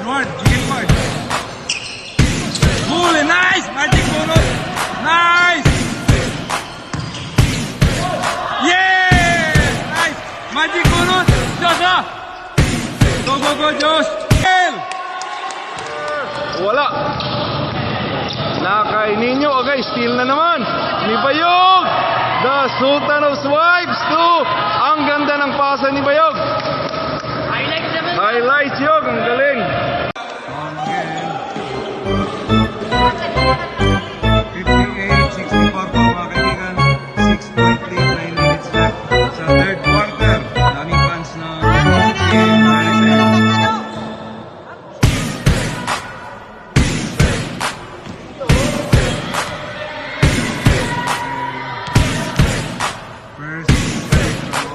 Ward, chicken ward. Cool, nice! Magic bonus! Nice! Yes! Nice! Magic bonus! Josh, Go, Josh! Kill! Wala. Nakainin nyo. Okay, steal na naman. Ni Bayog. The Sultan of Swipes to. Ang ganda ng pasa ni Bayog. Highlights Yog. Ang galing. 58-64 po mga kaibigan. 6.39 minutes left sa third quarter. Daming fans na first strike throw.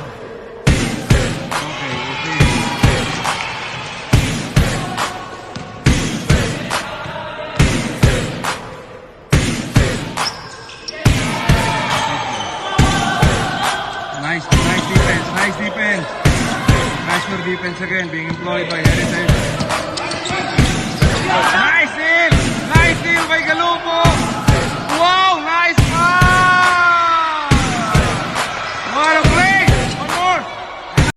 Okay. Nice defense. Pressure defense again being employed by Heritage. Nice steal by Galupo.